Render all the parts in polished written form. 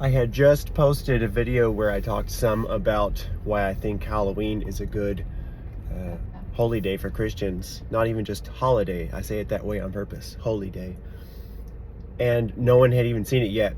I had just posted a video where I talked some about why I think Halloween is a good holy day for Christians. Not even just holiday. I say it that way on purpose. Holy day. And no one had even seen it yet.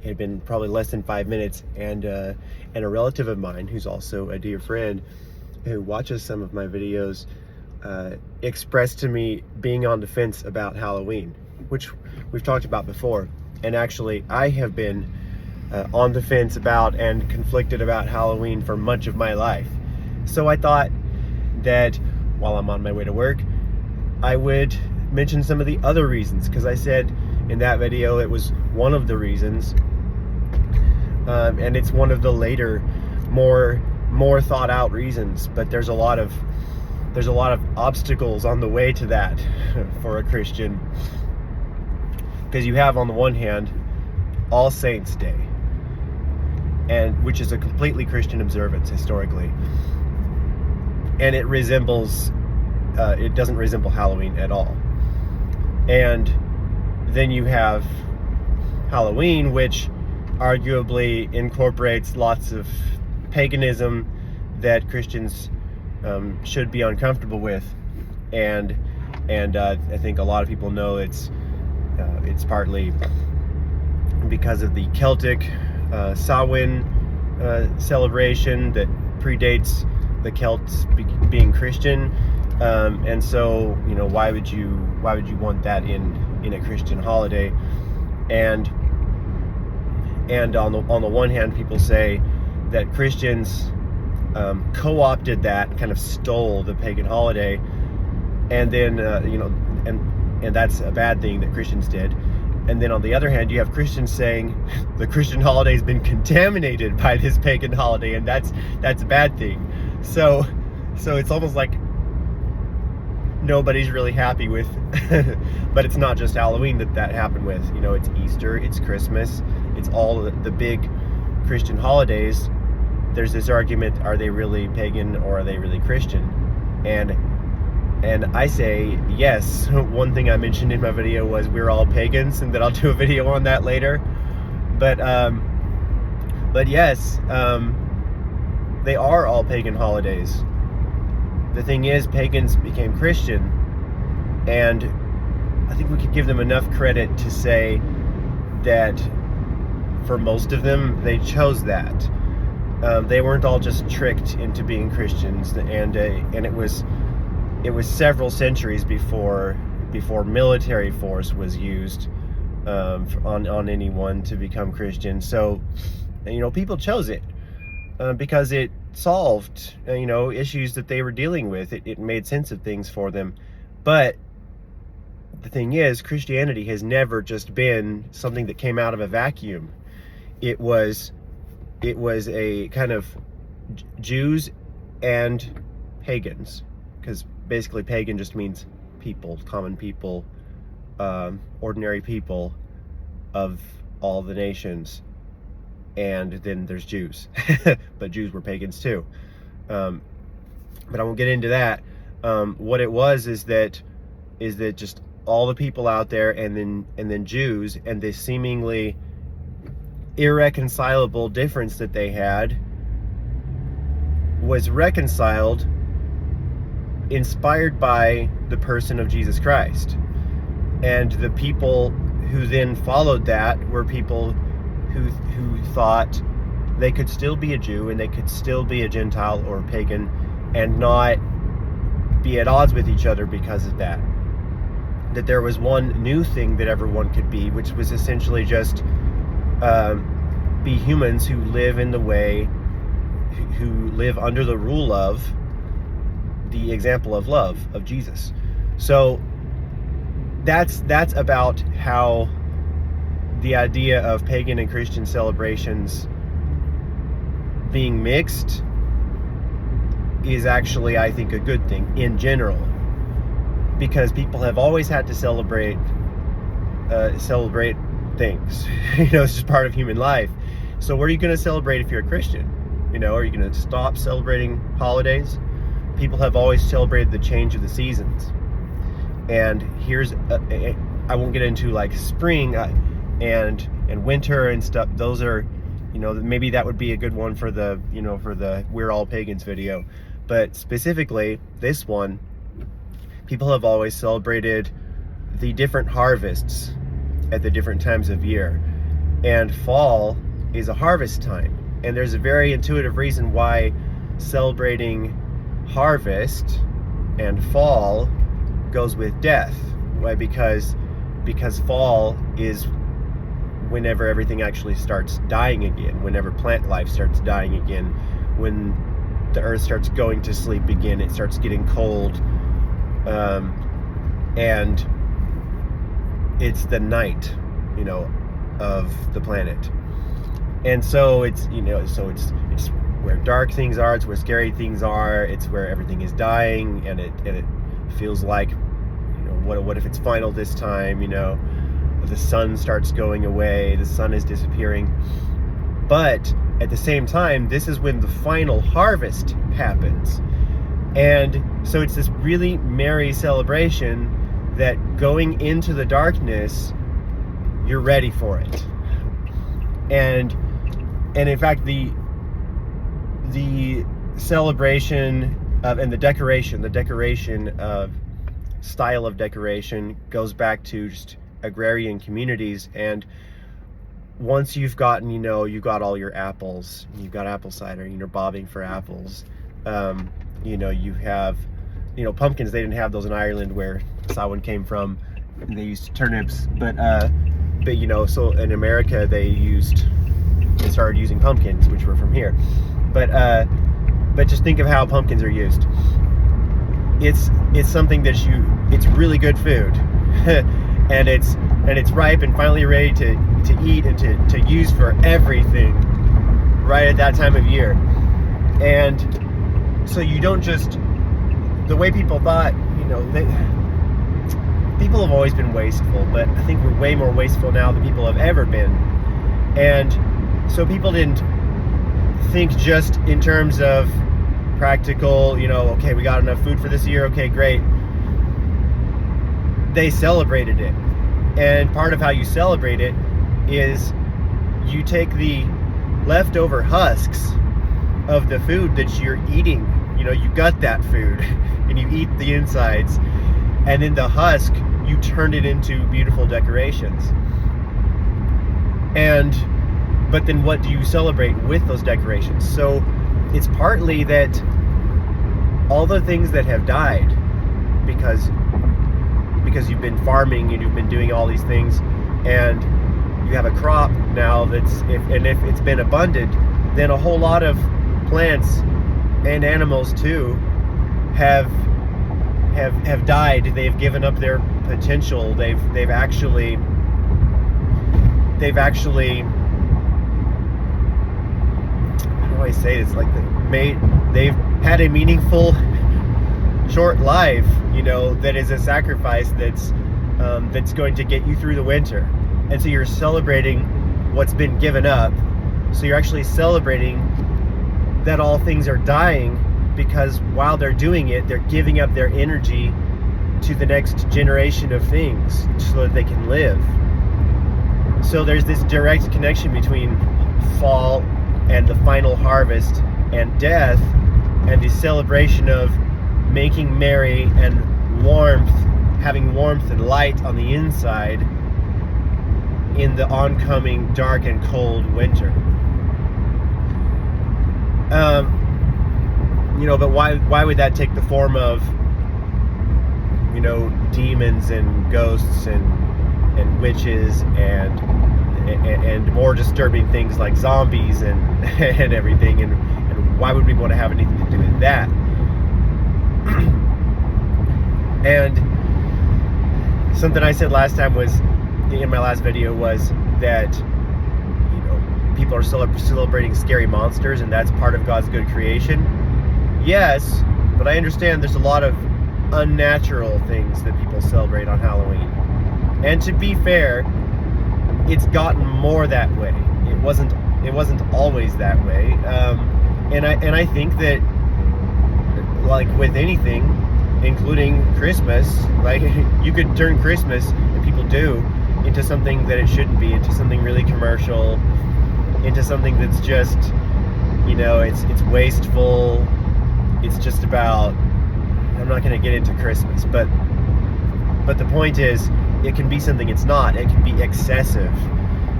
It had been probably less than 5 minutes, and a relative of mine, who's also a dear friend, who watches some of my videos, expressed to me being on the fence about Halloween, which we've talked about before. And actually, I have been on the fence about and conflicted about Halloween for much of my life. So I thought that while I'm on my way to work, I would mention some of the other reasons, because I said in that video it was one of the reasons, and it's one of the later, more thought out reasons. But there's a lot of obstacles on the way to that for a Christian, because you have, on the one hand, All Saints Day, and which is a completely Christian observance historically, and it doesn't resemble Halloween at all. And then you have Halloween, which arguably incorporates lots of paganism that Christians should be uncomfortable with, and I think a lot of people know it's partly because of the Celtic Samhain celebration that predates the Celts being Christian, and so why would you want that in a Christian holiday? And on the one hand, people say that Christians co-opted that, kind of stole the pagan holiday, and then and that's a bad thing that Christians did. And then on the other hand, you have Christians saying the Christian holiday has been contaminated by this pagan holiday, and that's a bad thing. So it's almost like nobody's really happy with but it's not just Halloween that happened with. It's Easter, it's Christmas, it's all the big Christian holidays. There's this argument, are they really pagan or are they really Christian? And I say yes. One thing I mentioned in my video was we're all pagans, and that I'll do a video on that later. But yes, they are all pagan holidays. The thing is, pagans became Christian, and I think we could give them enough credit to say that for most of them, they chose that. They weren't all just tricked into being Christians, and it was several centuries before military force was used on anyone to become Christian. So people chose it because it solved issues that they were dealing with. It made sense of things for them. But the thing is, Christianity has never just been something that came out of a vacuum. It was a kind of Jews and pagans, because basically pagan just means people, common people, ordinary people of all the nations. And then there's Jews, but Jews were pagans too. But I won't get into that. What it was is that just all the people out there, and then Jews, and this seemingly irreconcilable difference that they had was reconciled, inspired by the person of Jesus Christ. And the people who then followed that were people who thought they could still be a Jew and they could still be a Gentile or a pagan and not be at odds with each other because of that. That there was one new thing that everyone could be, which was essentially just be humans who live in the way, who live under the rule of the example of love of Jesus. So that's about how the idea of pagan and Christian celebrations being mixed is actually, I think, a good thing in general, because people have always had to celebrate things. It's just part of human life. So what are you going to celebrate if you're a Christian? Are you going to stop celebrating holidays? People have always celebrated the change of the seasons. And I won't get into like spring and winter and stuff. Those are maybe that would be a good one for the We're All Pagans video. But specifically, this one, people have always celebrated the different harvests at the different times of year. And fall is a harvest time. And there's a very intuitive reason why celebrating harvest and fall goes with death. Why? Because fall is whenever everything actually starts dying again, whenever plant life starts dying again, when the earth starts going to sleep again, it starts getting cold, and it's the night, of the planet. And so it's where dark things are, it's where scary things are, it's where everything is dying, and it feels like, what if it's final this time, the sun starts going away, the sun is disappearing. But at the same time, this is when the final harvest happens. And so it's this really merry celebration that going into the darkness, you're ready for it. And in fact, the celebration of, and the decoration of style of decoration goes back to just agrarian communities. And once you've gotten, you got all your apples, you've got apple cider, bobbing for apples, you have, pumpkins. They didn't have those in Ireland where Samhain came from. They used turnips, but so in America they started using pumpkins, which were from here. But just think of how pumpkins are used. It's something that it's really good food, and it's ripe and finally ready to eat and to use for everything right at that time of year. And so you don't just, the way people thought, people have always been wasteful, but I think we're way more wasteful now than people have ever been. And so people didn't think just in terms of practical, okay, we got enough food for this year, okay, great. They celebrated it. And part of how you celebrate it is you take the leftover husks of the food that you're eating. You gut that food and you eat the insides, and then the husk, you turn it into beautiful decorations. But then what do you celebrate with those decorations? So it's partly that all the things that have died because you've been farming and you've been doing all these things, and you have a crop now if it's been abundant, then a whole lot of plants and animals too have died. They've given up their potential. They've actually how do I say this? Like they've had a meaningful short life, that is a sacrifice that's going to get you through the winter. And so you're celebrating what's been given up. So you're actually celebrating that all things are dying, because while they're doing it, they're giving up their energy to the next generation of things so that they can live. So there's this direct connection between fall and the final harvest and death, and the celebration of making merry and warmth, having warmth and light on the inside in the oncoming dark and cold winter. But why would that take the form of, demons and ghosts and witches and more disturbing things like zombies and and everything, and why would we want to have anything to do with that? And something I said last time was, in my last video, was that people are celebrating scary monsters, and that's part of God's good creation. Yes, but I understand there's a lot of unnatural things that people celebrate on Halloween. And to be fair, it's gotten more that way. It wasn't always that way. And I think that, like with anything, including Christmas, like you could turn Christmas, and people do, into something that it shouldn't be, into something really commercial into something that's just, it's wasteful. It's just about, I'm not going to get into Christmas, but the point is, it can be something it's not. It can be excessive.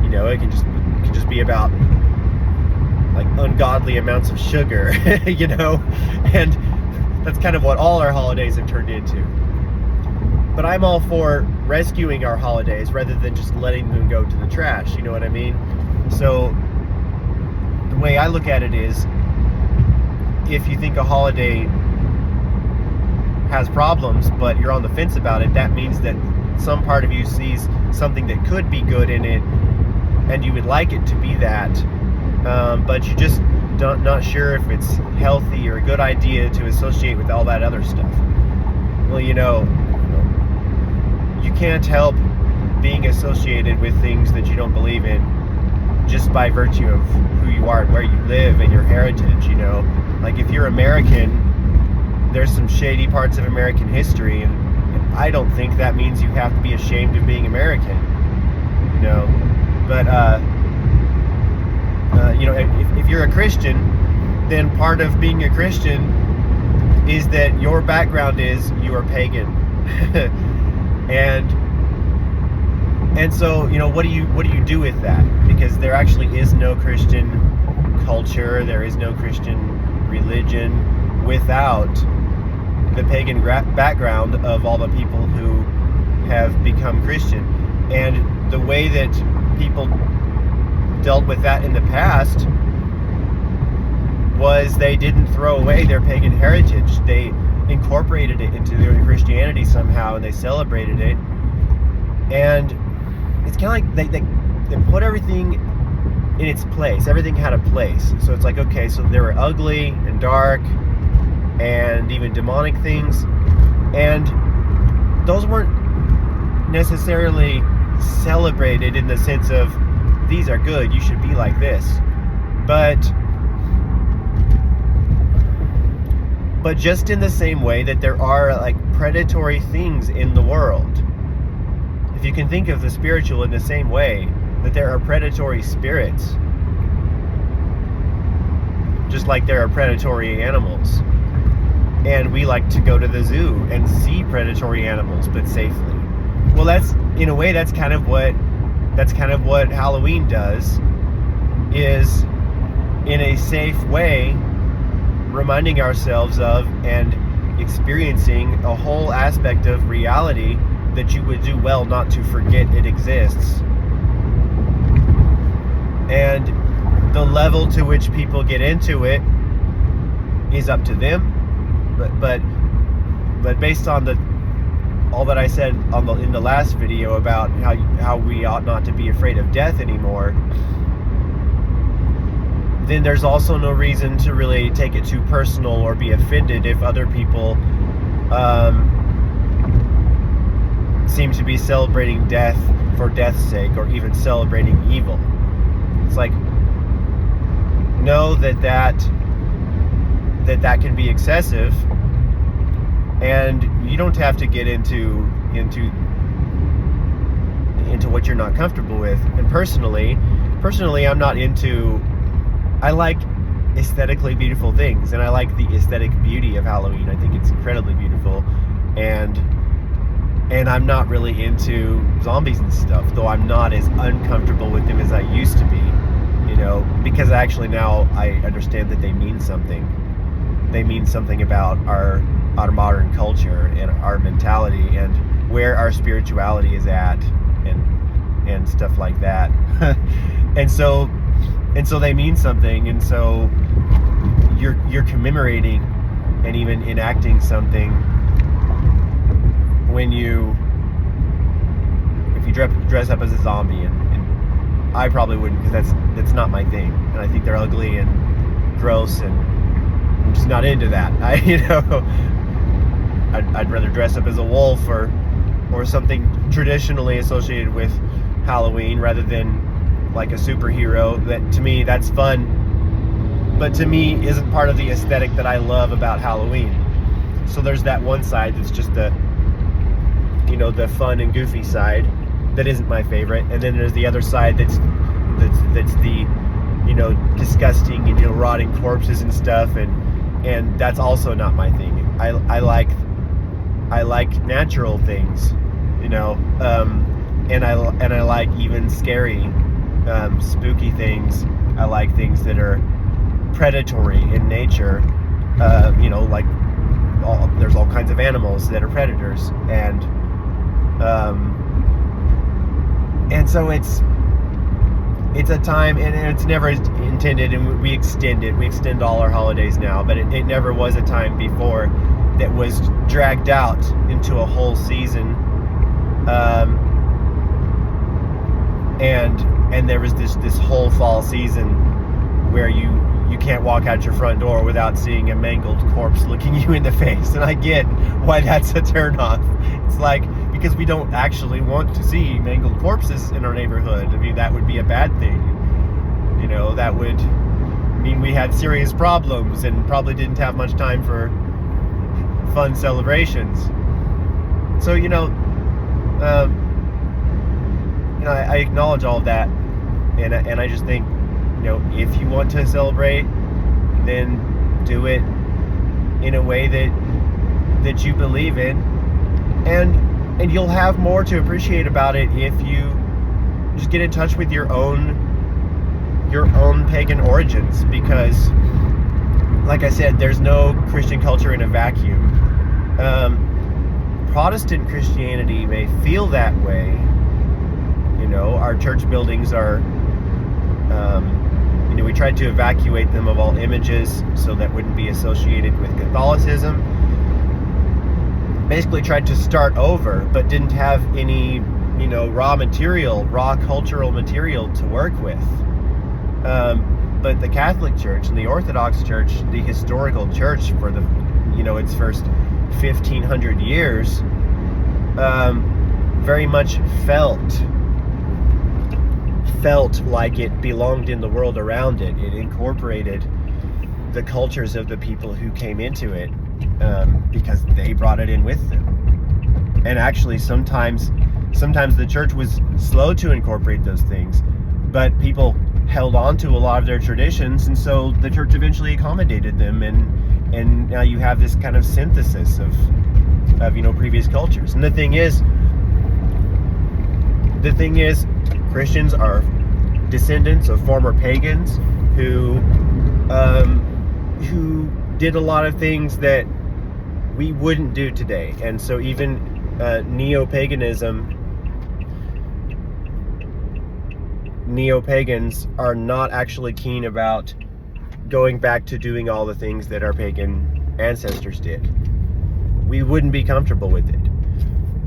It can just be about like ungodly amounts of sugar, and that's kind of what all our holidays have turned into. But I'm all for rescuing our holidays rather than just letting them go to the trash, you know what I mean? So the way I look at it is, if you think a holiday has problems, but you're on the fence about it, that means that some part of you sees something that could be good in it, and you would like it to be that, but you just not sure if it's healthy or a good idea to associate with all that other stuff. Well, you can't help being associated with things that you don't believe in just by virtue of who you are and where you live and your heritage. Like, if you're American, there's some shady parts of American history, and I don't think that means you have to be ashamed of being American, but if you're a Christian, then part of being a Christian is that your background is you are pagan. and so what do you do with that? Because there actually is no Christian culture, there is no Christian religion without the pagan background of all the people who have become Christian. And the way that people dealt with that in the past was they didn't throw away their pagan heritage. They incorporated it into their Christianity somehow, and they celebrated it. And it's kind of like they put everything in its place. Everything had a place. So it's like, okay, so there were ugly and dark and even demonic things, and those weren't necessarily celebrated in the sense of, these are good, you should be like this, but just in the same way that there are like predatory things in the world. If you can think of the spiritual in the same way, that there are predatory spirits, just like there are predatory animals. And we like to go to the zoo and see predatory animals, but safely. Well, that's, in a way, that's kind of what Halloween does, is in a safe way reminding ourselves of and experiencing a whole aspect of reality that you would do well not to forget it exists. And the level to which people get into it is up to them. But based on all that I said in the last video about how we ought not to be afraid of death anymore, then there's also no reason to really take it too personal or be offended if other people seem to be celebrating death for death's sake, or even celebrating evil. It's like, know that can be excessive, and you don't have to get into what you're not comfortable with. And personally, I'm not into. I like aesthetically beautiful things, and I like the aesthetic beauty of Halloween. I think it's incredibly beautiful, and I'm not really into zombies and stuff, though I'm not as uncomfortable with them as I used to be, because actually now I understand that they mean something. They mean something about our modern culture and our mentality and where our spirituality is at, and stuff like that. and so they mean something, and so you're commemorating and even enacting something if you dress up as a zombie, and I probably wouldn't, because that's not my thing, and I think they're ugly and gross, and I'm just not into that. I'd rather dress up as a wolf or something traditionally associated with Halloween rather than like a superhero. That, to me, that's fun, but to me isn't part of the aesthetic that I love about Halloween. So there's that one side that's just the fun and goofy side that isn't my favorite, and then there's the other side that's the disgusting and rotting corpses and stuff, and that's also not my thing. I like natural things, and I like even scary, spooky things. I like things that are predatory in nature. Like there's all kinds of animals that are predators, and so it's a time, and it's never intended, and we extend all our holidays now, but it never was a time before that was dragged out into a whole season, and there was this whole fall season where you can't walk out your front door without seeing a mangled corpse looking you in the face. And I get why that's a turnoff. It's like, because we don't actually want to see mangled corpses in our neighborhood. I mean, that would be a bad thing. That would mean we had serious problems and probably didn't have much time for fun celebrations. So, I acknowledge all of that, and I just think, if you want to celebrate, then do it in a way that you believe in, and you'll have more to appreciate about it if you just get in touch with your own pagan origins, because, like I said, there's no Christian culture in a vacuum. Protestant Christianity may feel that way. Our church buildings are, we tried to evacuate them of all images so that wouldn't be associated with Catholicism. Basically tried to start over, but didn't have any, raw cultural material to work with. But the Catholic Church and the Orthodox Church, the historical church for the, its first 1,500 years, very much felt like it belonged in the world around it. It incorporated the cultures of the people who came into it, because they brought it in with them. And actually, sometimes the church was slow to incorporate those things, but people held on to a lot of their traditions, and so the church eventually accommodated them, and now you have this kind of synthesis of previous cultures. And the thing is, Christians are descendants of former pagans who did a lot of things that we wouldn't do today. And so even neo-pagans are not actually keen about going back to doing all the things that our pagan ancestors did. We wouldn't be comfortable with it.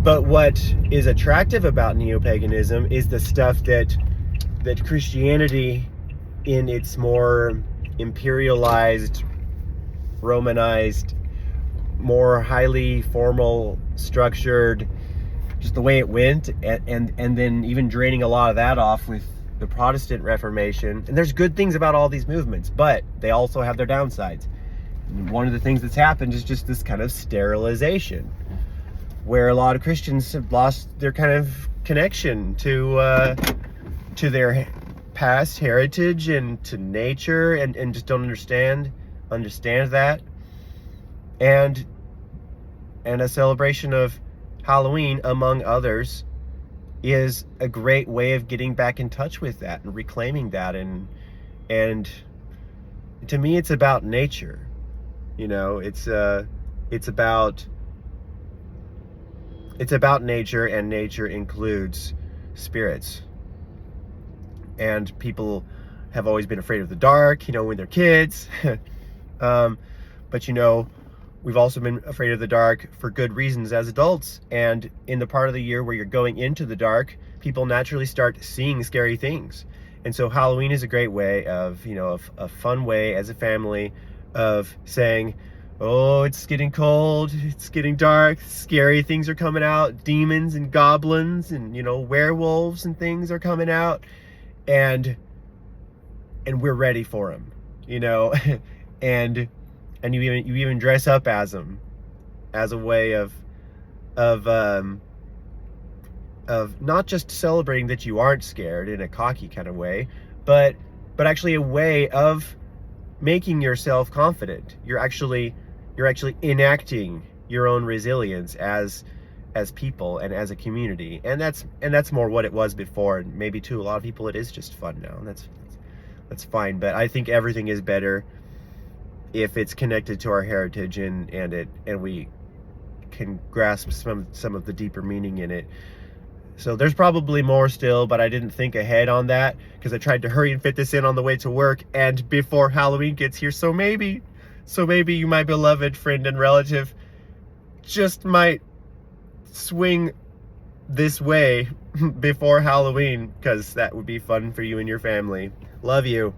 But what is attractive about neo-paganism is the stuff that Christianity, in its more imperialized, Romanized, more highly formal, structured, just the way it went, and then even draining a lot of that off with the Protestant Reformation. And there's good things about all these movements, but they also have their downsides. And one of the things that's happened is just this kind of sterilization, where a lot of Christians have lost their kind of connection to their past heritage and to nature, and just don't understand that. And a celebration of Halloween, among others, is a great way of getting back in touch with that and reclaiming that. And to me, it's about nature. It's about nature, and nature includes spirits. And people have always been afraid of the dark, when they're kids. But we've also been afraid of the dark for good reasons as adults. And in the part of the year where you're going into the dark, people naturally start seeing scary things. And so Halloween is a great way of, a fun way as a family of saying, oh, it's getting cold, it's getting dark, scary things are coming out, demons and goblins and, werewolves and things are coming out, and we're ready for them, and you even dress up as them, as a way of not just celebrating that you aren't scared in a cocky kind of way, but but actually a way of making yourself confident. You're actually enacting your own resilience as people and as a community, and that's more what it was before. And maybe to a lot of people it is just fun now, and that's fine. But I think everything is better if it's connected to our heritage, and we can grasp some of the deeper meaning in it. So there's probably more still, but I didn't think ahead on that because I tried to hurry and fit this in on the way to work and before Halloween gets here. So maybe you, my beloved friend and relative, just might swing this way before Halloween, because that would be fun for you and your family. Love you.